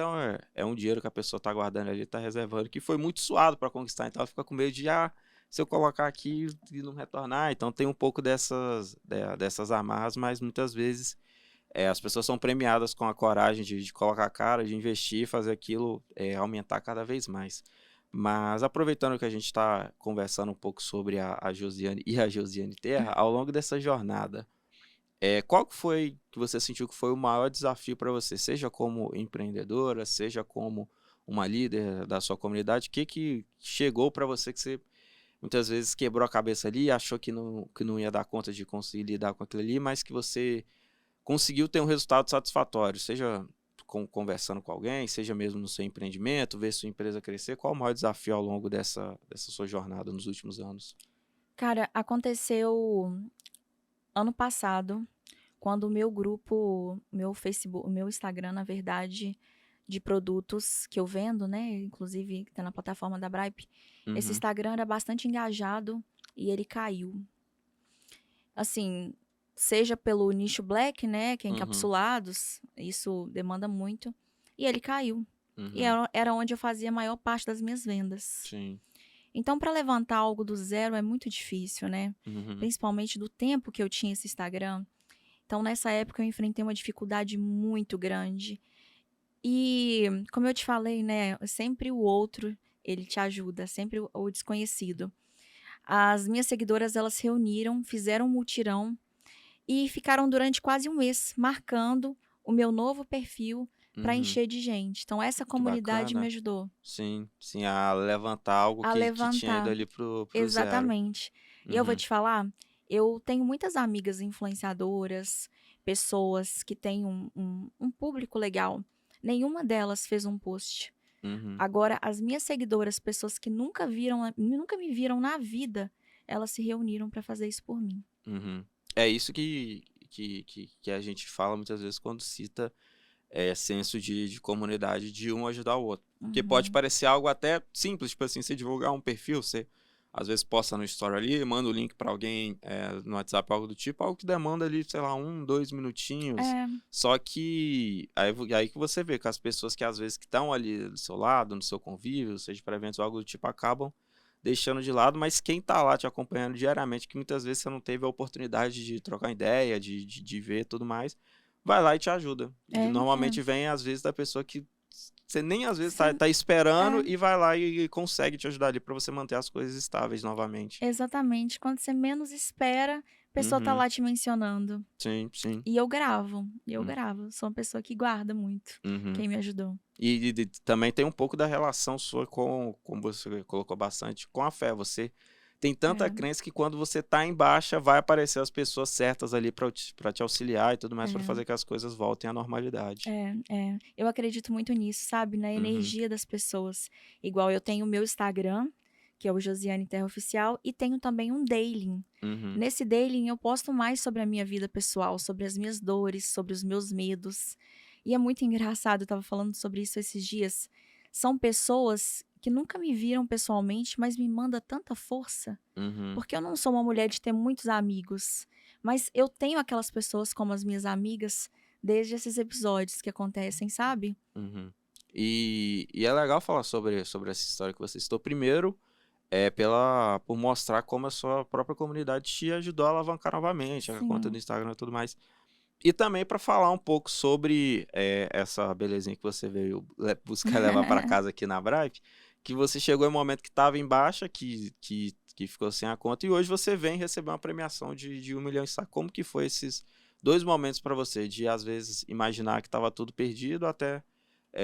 [SPEAKER 1] é um dinheiro que a pessoa está guardando ali, está reservando, que foi muito suado para conquistar, então ela fica com medo de: "Ah, se eu colocar aqui e não retornar", então tem um pouco dessas amarras, mas muitas vezes as pessoas são premiadas com a coragem de colocar a cara, de investir, fazer aquilo aumentar cada vez mais. Mas aproveitando que a gente está conversando um pouco sobre a Josiane e a Josiane Terra, ao longo dessa jornada, qual que foi que você sentiu que foi o maior desafio para você? Seja como empreendedora, seja como uma líder da sua comunidade, o que chegou para você que você muitas vezes quebrou a cabeça ali, achou que não ia dar conta de conseguir lidar com aquilo ali, mas que você conseguiu ter um resultado satisfatório, seja conversando com alguém, seja mesmo no seu empreendimento, ver sua empresa crescer, qual o maior desafio ao longo dessa sua jornada nos últimos anos?
[SPEAKER 2] Cara, aconteceu ano passado, quando o meu grupo, meu Facebook, o meu Instagram, na verdade, de produtos que eu vendo, né, inclusive que tá na plataforma da Bripe, esse
[SPEAKER 1] Uhum,
[SPEAKER 2] Instagram era bastante engajado e ele caiu. Assim, seja pelo nicho black, né, que é
[SPEAKER 1] uhum,
[SPEAKER 2] encapsulados, isso demanda muito, e ele caiu. E
[SPEAKER 1] Uhum.
[SPEAKER 2] era onde eu fazia a maior parte das minhas vendas.
[SPEAKER 1] Sim.
[SPEAKER 2] Então, para levantar algo do zero é muito difícil, né?
[SPEAKER 1] Uhum.
[SPEAKER 2] Principalmente do tempo que eu tinha esse Instagram. Então, nessa época, eu enfrentei uma dificuldade muito grande. E, como eu te falei, né? Sempre o outro, ele te ajuda, sempre o desconhecido. As minhas seguidoras, elas se reuniram, fizeram um mutirão e ficaram durante quase um mês marcando o meu novo perfil para
[SPEAKER 1] Uhum.
[SPEAKER 2] encher de gente. Então, essa
[SPEAKER 1] Que
[SPEAKER 2] comunidade me
[SPEAKER 1] bacana.
[SPEAKER 2] ajudou
[SPEAKER 1] Sim, sim, a levantar algo
[SPEAKER 2] a
[SPEAKER 1] que tinha ido
[SPEAKER 2] levantar.
[SPEAKER 1] ali pro zero.
[SPEAKER 2] Exatamente. E eu vou
[SPEAKER 1] Uhum.
[SPEAKER 2] te falar, eu tenho muitas amigas influenciadoras, pessoas que têm um público legal. Nenhuma delas fez um post.
[SPEAKER 1] Uhum.
[SPEAKER 2] Agora, as minhas seguidoras, pessoas que nunca me viram na vida, elas se reuniram para fazer isso por mim.
[SPEAKER 1] Uhum. É isso que a gente fala muitas vezes quando cita senso de comunidade, de um ajudar o outro. Porque pode
[SPEAKER 2] Uhum.
[SPEAKER 1] parecer algo até simples, tipo assim, você divulgar um perfil, você às vezes posta no story ali, manda o link para alguém no WhatsApp, algo do tipo, algo que demanda ali, sei lá, 1, 2 minutinhos.
[SPEAKER 2] É,
[SPEAKER 1] Só que aí que você vê que as pessoas que às vezes que estão ali do seu lado, no seu convívio, seja para eventos ou algo do tipo, acabam deixando de lado, mas quem tá lá te acompanhando diariamente, que muitas vezes você não teve a oportunidade de trocar ideia, de ver tudo mais, vai lá e te ajuda. E
[SPEAKER 2] é, é.
[SPEAKER 1] normalmente vem, às vezes, da pessoa que você nem às vezes tá,
[SPEAKER 2] Sim,
[SPEAKER 1] tá esperando
[SPEAKER 2] é.
[SPEAKER 1] e vai lá e consegue te ajudar ali pra você manter as coisas estáveis novamente.
[SPEAKER 2] Exatamente. Quando você menos espera, a pessoa tá
[SPEAKER 1] Uhum.
[SPEAKER 2] lá te mencionando.
[SPEAKER 1] Sim, sim.
[SPEAKER 2] E eu gravo, eu
[SPEAKER 1] Hum.
[SPEAKER 2] gravo. Sou uma pessoa que guarda muito
[SPEAKER 1] Uhum.
[SPEAKER 2] quem me ajudou.
[SPEAKER 1] E também tem um pouco da relação sua com, como você colocou bastante, com a fé. Você tem tanta
[SPEAKER 2] É,
[SPEAKER 1] crença que quando você tá em baixa, vai aparecer as pessoas certas ali pra te auxiliar e tudo mais, pra
[SPEAKER 2] é,
[SPEAKER 1] fazer que as coisas voltem à normalidade.
[SPEAKER 2] é. Eu acredito muito nisso, sabe? Na
[SPEAKER 1] Uhum.
[SPEAKER 2] energia das pessoas. Igual eu tenho o meu Instagram, que é o Josiane Terra Oficial, e tenho também um daily.
[SPEAKER 1] Uhum.
[SPEAKER 2] Nesse daily eu posto mais sobre a minha vida pessoal, sobre as minhas dores, sobre os meus medos. E é muito engraçado, eu estava falando sobre isso esses dias. São pessoas que nunca me viram pessoalmente, mas me manda tanta força.
[SPEAKER 1] Uhum.
[SPEAKER 2] Porque eu não sou uma mulher de ter muitos amigos, mas eu tenho aquelas pessoas como as minhas amigas desde esses episódios que acontecem, sabe?
[SPEAKER 1] Uhum. E é legal falar sobre essa história que você citou. Primeiro, por mostrar como a sua própria comunidade te ajudou a alavancar novamente, a conta do
[SPEAKER 2] Sim.
[SPEAKER 1] Instagram e tudo mais. E também para falar um pouco sobre essa belezinha que você veio buscar levar para casa aqui na Brive, que você chegou em um momento que estava em baixa, que ficou sem a conta, e hoje você vem receber uma premiação de 1 milhão e sabe como que foi esses 2 momentos para você, de às vezes imaginar que estava tudo perdido, até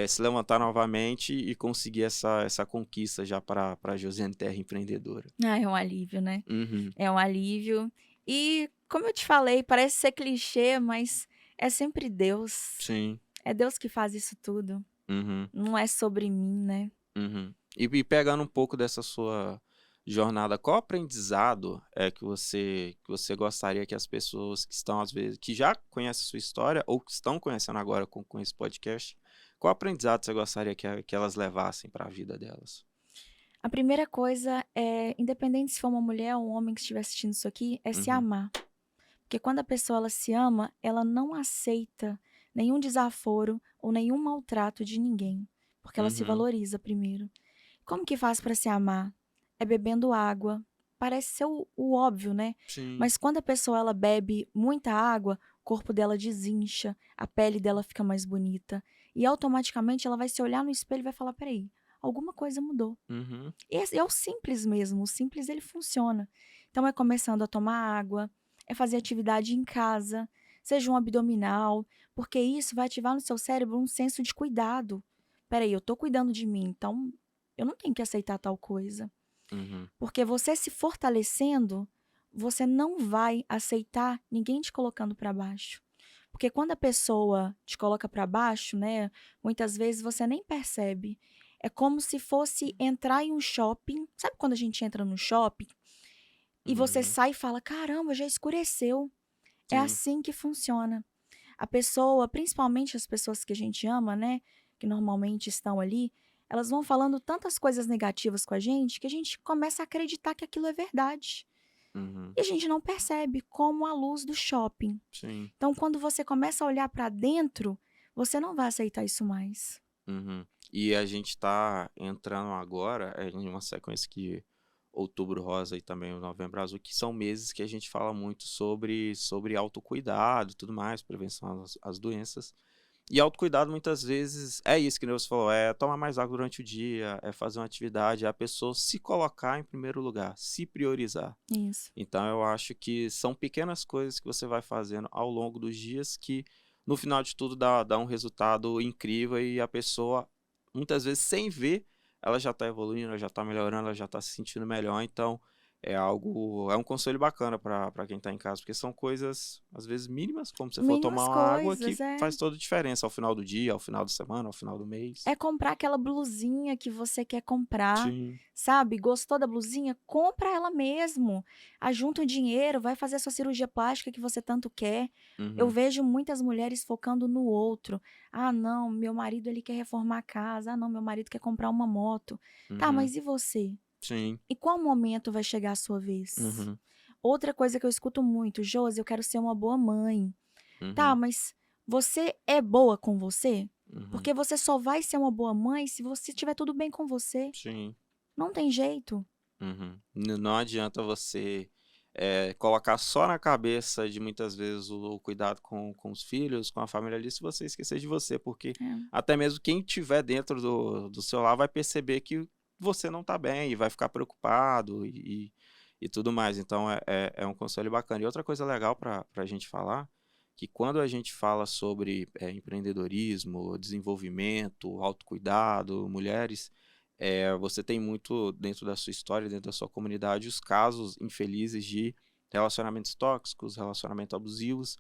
[SPEAKER 1] se levantar novamente e conseguir essa conquista já para a Josiane Terra empreendedora.
[SPEAKER 2] Ah, é um alívio, né?
[SPEAKER 1] Uhum.
[SPEAKER 2] É um alívio. E, como eu te falei, parece ser clichê, mas é sempre Deus.
[SPEAKER 1] Sim.
[SPEAKER 2] É Deus que faz isso tudo.
[SPEAKER 1] Uhum.
[SPEAKER 2] Não é sobre mim, né?
[SPEAKER 1] Uhum. E pegando um pouco dessa sua jornada, qual aprendizado é que você gostaria que as pessoas que estão, às vezes, que já conhecem a sua história ou que estão conhecendo agora com esse podcast, qual aprendizado você gostaria que elas levassem para a vida delas?
[SPEAKER 2] A primeira coisa é, independente se for uma mulher ou um homem que estiver assistindo isso aqui, é se
[SPEAKER 1] Uhum.
[SPEAKER 2] amar. Porque quando a pessoa ela se ama, ela não aceita nenhum desaforo ou nenhum maltrato de ninguém, porque ela se
[SPEAKER 1] Uhum.
[SPEAKER 2] valoriza primeiro. Como que faz para se amar? É bebendo água. Parece ser o óbvio, né?
[SPEAKER 1] Sim.
[SPEAKER 2] Mas quando a pessoa ela bebe muita água, o corpo dela desincha, a pele dela fica mais bonita e automaticamente ela vai se olhar no espelho e vai falar: "Peraí, alguma coisa mudou".
[SPEAKER 1] Uhum.
[SPEAKER 2] Esse é o simples mesmo, o simples ele funciona. Então é começando a tomar água, é fazer atividade em casa, seja um abdominal, porque isso vai ativar no seu cérebro um senso de cuidado. Espera aí, eu tô cuidando de mim, então eu não tenho que aceitar tal coisa.
[SPEAKER 1] Uhum.
[SPEAKER 2] Porque você se fortalecendo, você não vai aceitar ninguém te colocando para baixo. Porque quando a pessoa te coloca para baixo, né, muitas vezes você nem percebe. É como se fosse entrar em um shopping. Sabe quando a gente entra no shopping e você
[SPEAKER 1] Uhum.
[SPEAKER 2] sai e fala: "Caramba, já escureceu". É
[SPEAKER 1] Sim.
[SPEAKER 2] assim que funciona. A pessoa, principalmente as pessoas que a gente ama, né, que normalmente estão ali, elas vão falando tantas coisas negativas com a gente que a gente começa a acreditar que aquilo é verdade.
[SPEAKER 1] Uhum.
[SPEAKER 2] E a gente não percebe, como a luz do shopping.
[SPEAKER 1] Sim.
[SPEAKER 2] Então, quando você começa a olhar para dentro, você não vai aceitar isso mais.
[SPEAKER 1] Uhum. E a gente está entrando agora em uma sequência que Outubro Rosa e também o Novembro Azul, que são meses que a gente fala muito sobre autocuidado e tudo mais, prevenção às doenças. E autocuidado muitas vezes é isso que você falou, é tomar mais água durante o dia, é fazer uma atividade, é a pessoa se colocar em primeiro lugar, se priorizar.
[SPEAKER 2] Isso.
[SPEAKER 1] Então eu acho que são pequenas coisas que você vai fazendo ao longo dos dias que no final de tudo dá um resultado incrível e a pessoa, muitas vezes sem ver, ela já está evoluindo, ela já está melhorando, ela já está se sentindo melhor. Então é um conselho bacana para quem está em casa, porque são coisas às vezes mínimas, como você for tomar
[SPEAKER 2] Mínimas
[SPEAKER 1] uma água, que
[SPEAKER 2] coisas, é.
[SPEAKER 1] faz toda a diferença ao final do dia, ao final da semana, ao final do mês.
[SPEAKER 2] É comprar aquela blusinha que você quer comprar,
[SPEAKER 1] Sim.
[SPEAKER 2] sabe, gostou da blusinha? Compra ela mesmo. Ajunta o dinheiro, vai fazer a sua cirurgia plástica que você tanto quer. Eu
[SPEAKER 1] Uhum,
[SPEAKER 2] vejo muitas mulheres focando no outro. "Ah, não, meu marido ele quer reformar a casa. Ah, não, meu marido quer comprar uma moto". Tá,
[SPEAKER 1] uhum.
[SPEAKER 2] mas e você?
[SPEAKER 1] Sim.
[SPEAKER 2] E qual momento vai chegar a sua vez?
[SPEAKER 1] Uhum,
[SPEAKER 2] Outra coisa que eu escuto muito: "Josi, eu quero ser uma boa mãe". Tá,
[SPEAKER 1] uhum,
[SPEAKER 2] mas você é boa com você?
[SPEAKER 1] uhum.
[SPEAKER 2] Porque você só vai ser uma boa mãe se você tiver tudo bem com você.
[SPEAKER 1] Sim.
[SPEAKER 2] Não tem jeito.
[SPEAKER 1] Uhum. Não adianta você colocar só na cabeça de muitas vezes o cuidado com os filhos, com a família ali, se você esquecer de você, porque
[SPEAKER 2] É.
[SPEAKER 1] até mesmo quem estiver dentro do seu lar vai perceber que você não está bem e vai ficar preocupado e tudo mais. Então é um conselho bacana. E outra coisa legal para a gente falar, que quando a gente fala sobre empreendedorismo, desenvolvimento, autocuidado, mulheres você tem muito dentro da sua história, dentro da sua comunidade, os casos infelizes de relacionamentos tóxicos, relacionamentos abusivos.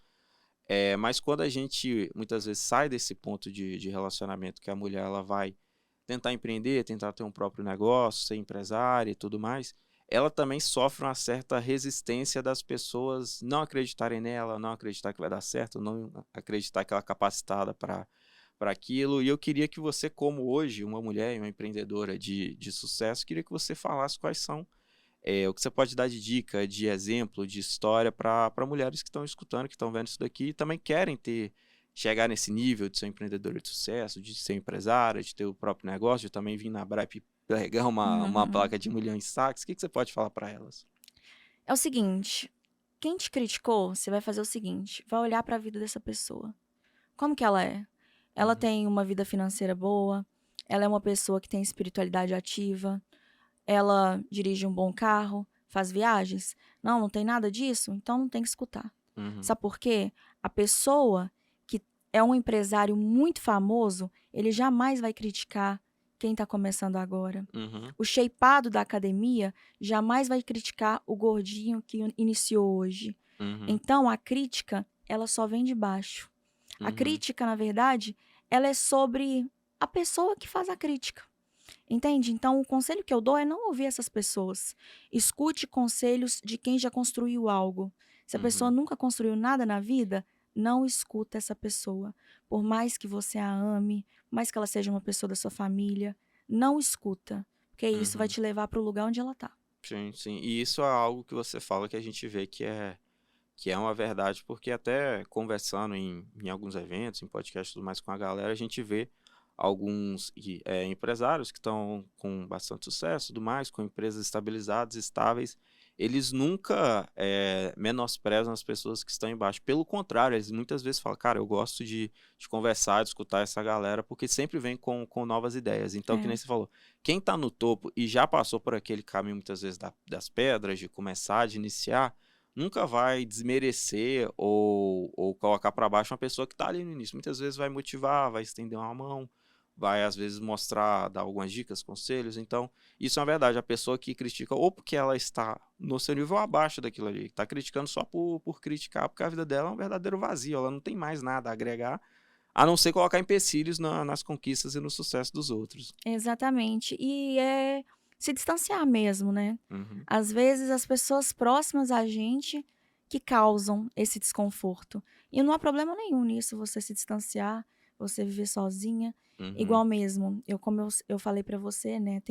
[SPEAKER 1] Mas quando a gente muitas vezes sai desse ponto de relacionamento que a mulher ela vai tentar empreender, tentar ter um próprio negócio, ser empresária e tudo mais, ela também sofre uma certa resistência das pessoas não acreditarem nela, não acreditar que vai dar certo, não acreditar que ela é capacitada para aquilo. E eu queria que você, como hoje, uma mulher, uma empreendedora de sucesso, queria que você falasse quais são o que você pode dar de dica, de exemplo, de história para mulheres que estão escutando, que estão vendo isso daqui e também querem chegar nesse nível de ser empreendedora de sucesso, de ser empresária, de ter o próprio negócio, de também vir na Brap pegar uma placa de 1 milhão em saques. O que você pode falar para elas?
[SPEAKER 2] É o seguinte, quem te criticou, você vai fazer o seguinte, vai olhar para a vida dessa pessoa. Como que ela é? Ela
[SPEAKER 1] Uhum,
[SPEAKER 2] tem uma vida financeira boa? Ela é uma pessoa que tem espiritualidade ativa? Ela dirige um bom carro? Faz viagens? Não, não tem nada disso? Então não tem que escutar.
[SPEAKER 1] uhum,
[SPEAKER 2] Sabe por quê? A pessoa que é um empresário muito famoso, ele jamais vai criticar quem está começando agora.
[SPEAKER 1] uhum,
[SPEAKER 2] O shapeado da academia jamais vai criticar o gordinho que iniciou hoje.
[SPEAKER 1] uhum,
[SPEAKER 2] Então, a crítica, ela só vem de baixo. A
[SPEAKER 1] uhum,
[SPEAKER 2] crítica, na verdade, ela é sobre a pessoa que faz a crítica. Entende? Então, o conselho que eu dou é não ouvir essas pessoas. Escute conselhos de quem já construiu algo. Se a pessoa
[SPEAKER 1] uhum,
[SPEAKER 2] nunca construiu nada na vida, não escuta essa pessoa. Por mais que você a ame, mais que ela seja uma pessoa da sua família, não escuta, porque isso vai
[SPEAKER 1] uhum.
[SPEAKER 2] te levar para o lugar onde ela está.
[SPEAKER 1] Sim, sim. E isso é algo que você fala que a gente vê que é uma verdade, porque até conversando em alguns eventos, em podcasts e tudo mais com a galera, a gente vê alguns empresários que estão com bastante sucesso e tudo mais, com empresas estabilizadas, estáveis, eles nunca menosprezam as pessoas que estão embaixo. Pelo contrário, eles muitas vezes falam, cara, eu gosto de conversar, de escutar essa galera, porque sempre vem com novas ideias. Então, que
[SPEAKER 2] É,
[SPEAKER 1] nem você falou, quem está no topo e já passou por aquele caminho, muitas vezes, das pedras, de começar, de iniciar, nunca vai desmerecer ou colocar para baixo uma pessoa que está ali no início. Muitas vezes vai motivar, vai estender uma mão, vai às vezes mostrar, dar algumas dicas, conselhos. Então, isso é uma verdade. A pessoa que critica ou porque ela está no seu nível abaixo daquilo ali, está criticando só por criticar, porque a vida dela é um verdadeiro vazio, ela não tem mais nada a agregar, a não ser colocar empecilhos nas conquistas e no sucesso dos outros.
[SPEAKER 2] exatamente. E é se distanciar mesmo, né?
[SPEAKER 1] Uhum,
[SPEAKER 2] Às vezes as pessoas próximas a gente que causam esse desconforto. E não há problema nenhum nisso, você se distanciar, você viver sozinha.
[SPEAKER 1] uhum,
[SPEAKER 2] Igual mesmo, como eu falei pra você, né?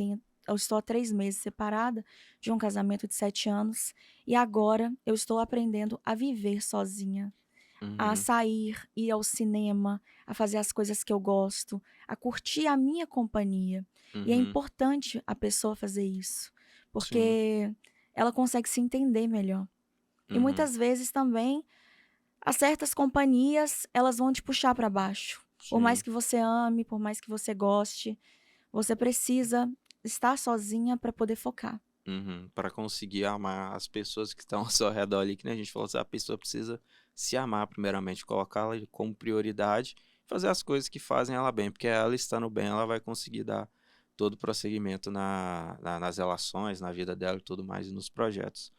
[SPEAKER 2] Eu estou há 3 meses separada de um casamento de 7 anos. E agora eu estou aprendendo a viver sozinha. a
[SPEAKER 1] Uhum.
[SPEAKER 2] sair, ir ao cinema, a fazer as coisas que eu gosto, a curtir a minha companhia. E é
[SPEAKER 1] Uhum.
[SPEAKER 2] importante a pessoa fazer isso,
[SPEAKER 1] Sim.
[SPEAKER 2] porque ela consegue se entender melhor. E
[SPEAKER 1] Uhum.
[SPEAKER 2] muitas vezes também, as certas companhias, elas vão te puxar para baixo. Por mais
[SPEAKER 1] Sim.
[SPEAKER 2] que você ame, por mais que você goste, você precisa estar sozinha para poder focar.
[SPEAKER 1] Uhum. Para conseguir amar as pessoas que estão ao seu redor ali, que nem a gente falou, a pessoa precisa se amar primeiramente, colocá-la como prioridade, fazer as coisas que fazem ela bem, porque ela estando bem, ela vai conseguir dar todo o prosseguimento nas relações, na vida dela e tudo mais, e nos projetos.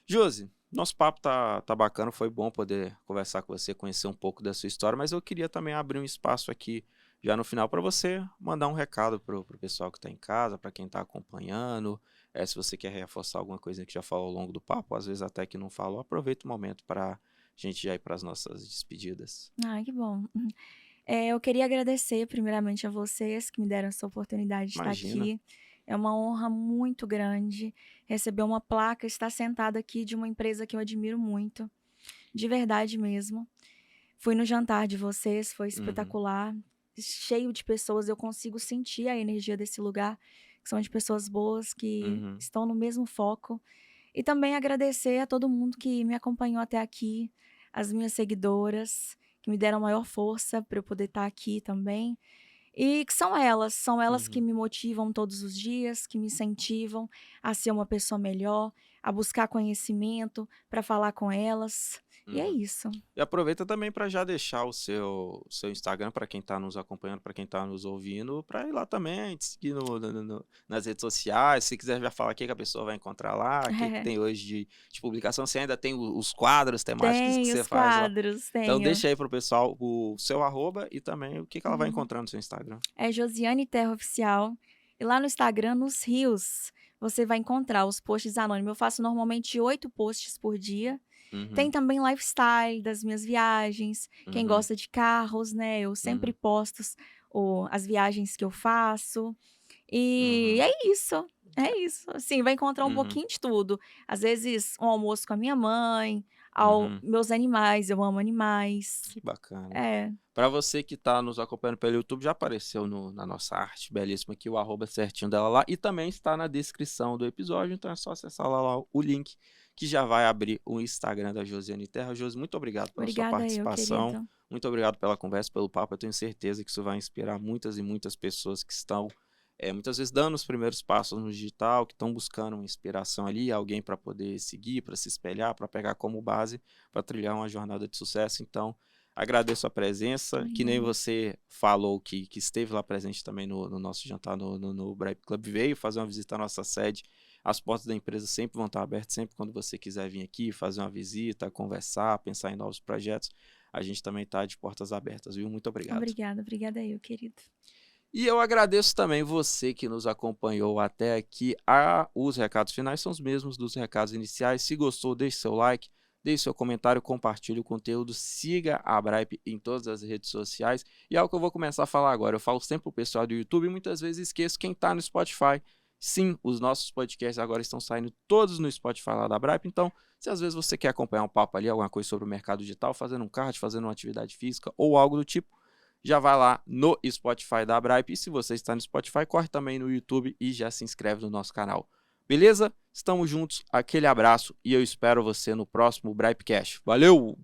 [SPEAKER 1] Josi, nosso papo tá bacana, foi bom poder conversar com você, conhecer um pouco da sua história, mas eu queria também abrir um espaço aqui já no final para você mandar um recado pro pessoal que está em casa, para quem está acompanhando, se você quer reforçar alguma coisa que já falou ao longo do papo, às vezes até que não falou, aproveita o momento para a gente já ir para as nossas despedidas.
[SPEAKER 2] Ai, que bom. Eu queria agradecer primeiramente a vocês que me deram essa oportunidade de estar
[SPEAKER 1] Imagina.
[SPEAKER 2] aqui. É uma honra muito grande receber uma placa, estar sentada aqui de uma empresa que eu admiro muito, de verdade mesmo. Fui no jantar de vocês, foi
[SPEAKER 1] Uhum,
[SPEAKER 2] espetacular, cheio de pessoas, eu consigo sentir a energia desse lugar, que são de pessoas boas que
[SPEAKER 1] uhum,
[SPEAKER 2] estão no mesmo foco. E também agradecer a todo mundo que me acompanhou até aqui, as minhas seguidoras, que me deram maior força para eu poder estar aqui também. E que são elas que
[SPEAKER 1] uhum,
[SPEAKER 2] me motivam todos os dias, que me incentivam a ser uma pessoa melhor, a buscar conhecimento para falar com elas. E é
[SPEAKER 1] uhum.
[SPEAKER 2] isso.
[SPEAKER 1] E aproveita também para já deixar o seu Instagram para quem está nos acompanhando, para quem está nos ouvindo, para ir lá também, te seguir nas redes sociais. Se quiser já falar o que que a pessoa vai encontrar lá, o que que tem hoje de publicação. Você ainda tem os quadros temáticos que
[SPEAKER 2] Tenho
[SPEAKER 1] você
[SPEAKER 2] os
[SPEAKER 1] faz lá.
[SPEAKER 2] quadros,
[SPEAKER 1] Então
[SPEAKER 2] tenho.
[SPEAKER 1] deixa aí pro pessoal o seu arroba e também o que que ela vai
[SPEAKER 2] Uhum.
[SPEAKER 1] encontrar no seu Instagram.
[SPEAKER 2] É Josiane Terra Oficial. E lá no Instagram, nos rios, você vai encontrar os posts anônimos. Eu faço normalmente 8 posts por dia. Tem
[SPEAKER 1] Uhum,
[SPEAKER 2] também lifestyle das minhas viagens. Quem
[SPEAKER 1] uhum,
[SPEAKER 2] gosta de carros, né, eu sempre
[SPEAKER 1] uhum,
[SPEAKER 2] posto as viagens que eu faço. E
[SPEAKER 1] uhum,
[SPEAKER 2] é isso. Assim, vai encontrar um
[SPEAKER 1] uhum,
[SPEAKER 2] pouquinho de tudo. Às vezes, um almoço com a minha mãe, ao
[SPEAKER 1] uhum.
[SPEAKER 2] meus animais, eu amo animais.
[SPEAKER 1] Que bacana.
[SPEAKER 2] É,
[SPEAKER 1] Para você que está nos acompanhando pelo YouTube, já apareceu na nossa arte belíssima aqui o arroba certinho dela lá e também está na descrição do episódio, então é só acessar lá o link que já vai abrir o Instagram da Josiane Terra. Josi, muito obrigado pela sua
[SPEAKER 2] obrigada eu,
[SPEAKER 1] participação,
[SPEAKER 2] querido.
[SPEAKER 1] muito obrigado pela conversa, pelo papo. Eu tenho certeza que isso vai inspirar muitas e muitas pessoas que estão muitas vezes dando os primeiros passos no digital, que estão buscando uma inspiração ali, alguém para poder seguir, para se espelhar, para pegar como base, para trilhar uma jornada de sucesso. Então, agradeço a presença, que nem
[SPEAKER 2] Obrigada.
[SPEAKER 1] você falou que esteve lá presente também no nosso jantar no Bright Club, veio fazer uma visita à nossa sede. As portas da empresa sempre vão estar abertas, sempre quando você quiser vir aqui, fazer uma visita, conversar, pensar em novos projetos, a gente também está de portas abertas, viu? Muito obrigado.
[SPEAKER 2] Obrigada, obrigada eu, querido.
[SPEAKER 1] E eu agradeço também você que nos acompanhou até aqui. Os recados finais são os mesmos dos recados iniciais. Se gostou, deixe seu like, deixe seu comentário, compartilhe o conteúdo, siga a Bripe em todas as redes sociais. E é o que eu vou começar a falar agora. Eu falo sempre pro pessoal do YouTube e muitas vezes esqueço quem está no Spotify. Sim, os nossos podcasts agora estão saindo todos no Spotify lá da Bripe. Então, se às vezes você quer acompanhar um papo ali, alguma coisa sobre o mercado digital, fazendo um card, fazendo uma atividade física ou algo do tipo, já vai lá no Spotify da Bripe. E se você está no Spotify, corre também no YouTube e já se inscreve no nosso canal. Beleza? Estamos juntos, aquele abraço e eu espero você no próximo Bripecast. Valeu!